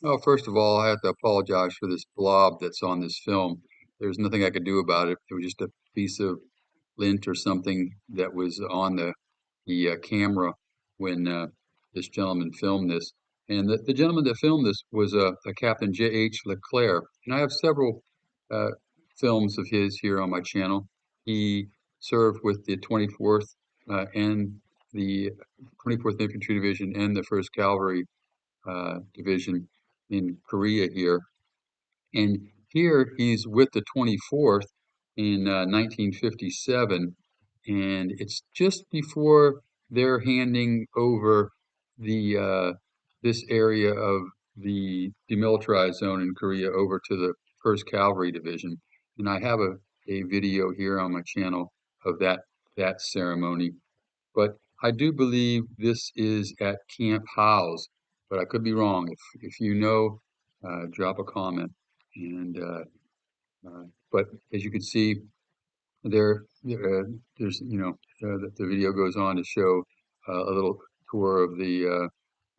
Oh, first of all, I have to apologize for this blob that's on this film. There's nothing I could do about it. It was just a piece of lint or something that was on the camera when this gentleman filmed this. And the gentleman that filmed this was a Captain J.H. Leclerc. And I have several uh, films of his here on my channel. He served with the 24th and the 24th Infantry Division and the 1st Cavalry Division in Korea here. And here he's with the 24th in 1957, and it's just before they're handing over the this area of the demilitarized zone in Korea over to the 1st Cavalry Division. And I have a video here on my channel of that ceremony. But I do believe this is at Camp Howze, but I could be wrong. If you know, drop a comment. And but as you can see, there's the video goes on to show a little tour of the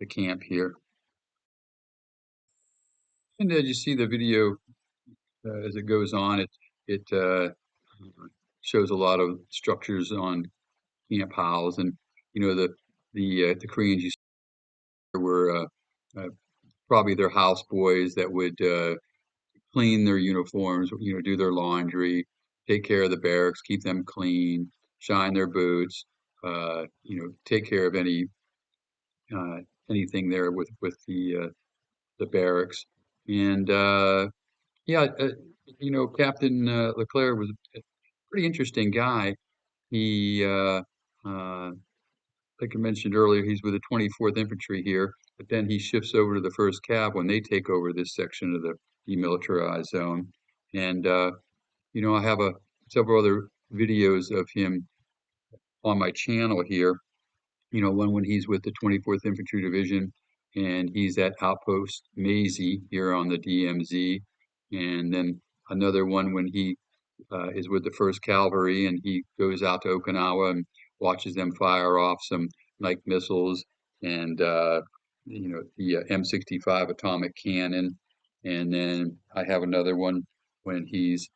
camp here. And as you see the video as it goes on, it shows a lot of structures on Camp Howze, and you know the Koreans used were probably their houseboys that would clean their uniforms, do their laundry, take care of the barracks, keep them clean, shine their boots, take care of uh, anything there with the barracks. And yeah, Captain Leclerc was a pretty interesting guy. He like I mentioned earlier, he's with the 24th Infantry here, but then he shifts over to the 1st Cav when they take over this section of the demilitarized zone. And I have several other videos of him on my channel here. One when he's with the 24th Infantry Division, and he's at Outpost Maisie here on the DMZ, and then another one when he is with the 1st Cavalry, and he goes out to Okinawa and watches them fire off some night missiles and the M65 atomic cannon. And then I have another one when he's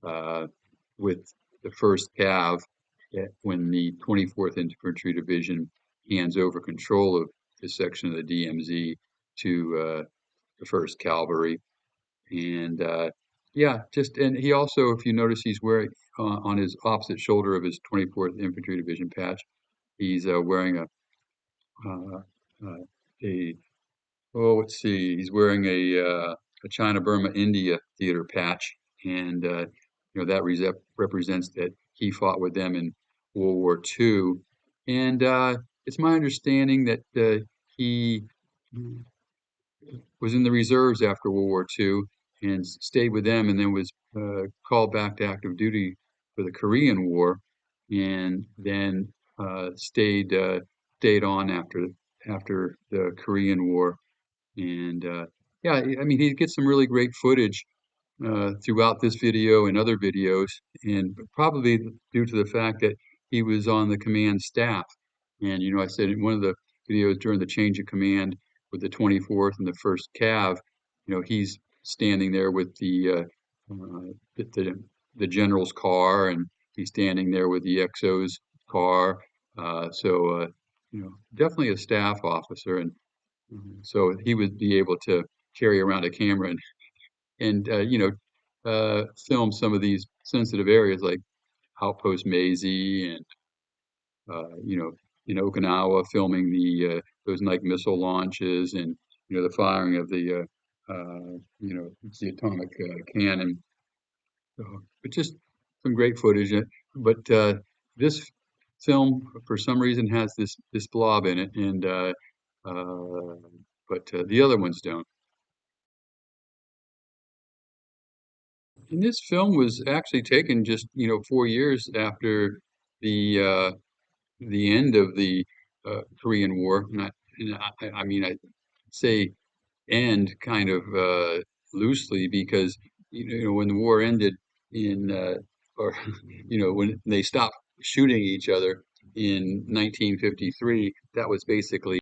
uh, with the 1st Cav when the 24th Infantry Division hands over control of this section of the DMZ to the 1st Cavalry. And yeah, and he also, if you notice, he's wearing on his opposite shoulder of his 24th Infantry Division patch, he's wearing uh, a let's see, he's wearing a China Burma India theater patch, and that represents that he fought with them in World War II. And it's my understanding that he was in the reserves after World War II and stayed with them, and then was called back to active duty for the Korean War, and then stayed on after the Korean War. And yeah, I mean, he gets some really great footage throughout this video and other videos, and probably due to the fact that he was on the command staff. And I said in one of the videos during the change of command with the 24th and the 1st Cav, he's standing there with the general's car, and he's standing there with the XO's car. Definitely a staff officer, and so he would be able to carry around a camera and film some of these sensitive areas like Outpost Maisie and in Okinawa, filming those night missile launches and the firing of the atomic cannon. But just some great footage. But this film, for some reason, has this blob in it, and but the other ones don't. And this film was actually taken just 4 years after the the end of the Korean War. I mean, I say end kind of loosely because when the war ended in or when they stopped shooting each other in 1953, that was basically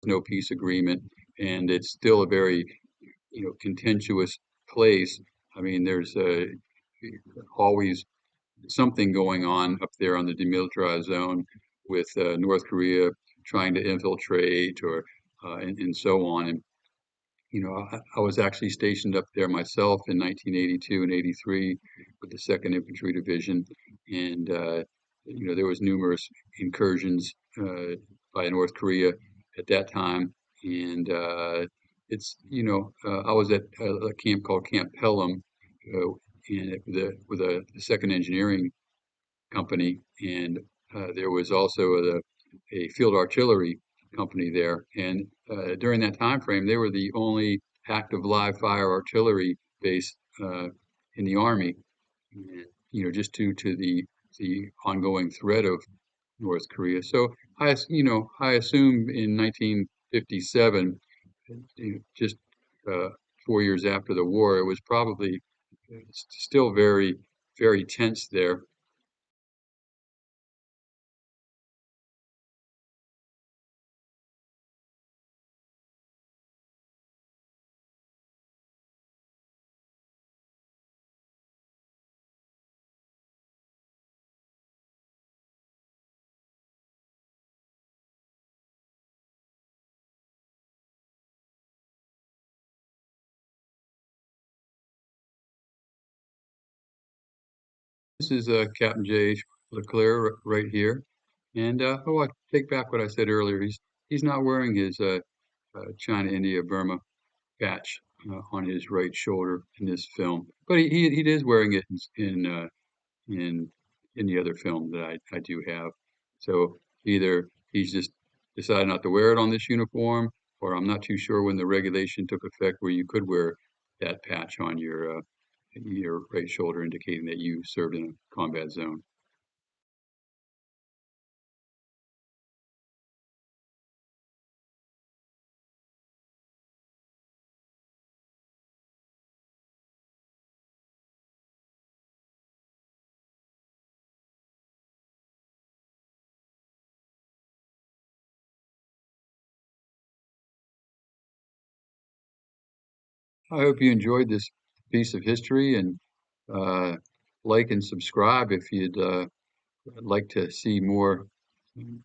no peace agreement, and it's still a very, contentious place. I mean, there's always something going on up there on the demilitarized zone with North Korea trying to infiltrate or and so on. And I was actually stationed up there myself in 1982 and 83 with the 2nd Infantry Division, and there was numerous incursions by North Korea at that time, and I was at a camp called Camp Pelham, and with a the 2nd Engineering Company, and there was also a field artillery company there. And during that time frame, they were the only active live fire artillery base in the Army. And, just due to the ongoing threat of North Korea. So I assume in 1957, just uh, 4 years after the war, it was probably still very, very tense there. This is Captain J.H. Leclerc right here. And I take back what I said earlier. He's not wearing his China, India, Burma patch on his right shoulder in this film, but he is wearing it in in the other film that I do have. So either he's just decided not to wear it on this uniform, or I'm not too sure when the regulation took effect where you could wear that patch on your right shoulder, indicating that you served in a combat zone. I hope you enjoyed this piece of history, and uh, like and subscribe if you'd like to see more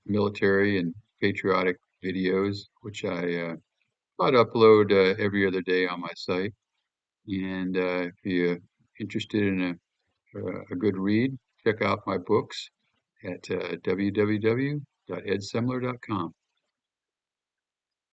military and patriotic videos, which I try to upload every other day on my site. And if you're interested in a good read, check out my books at www.edsemler.com.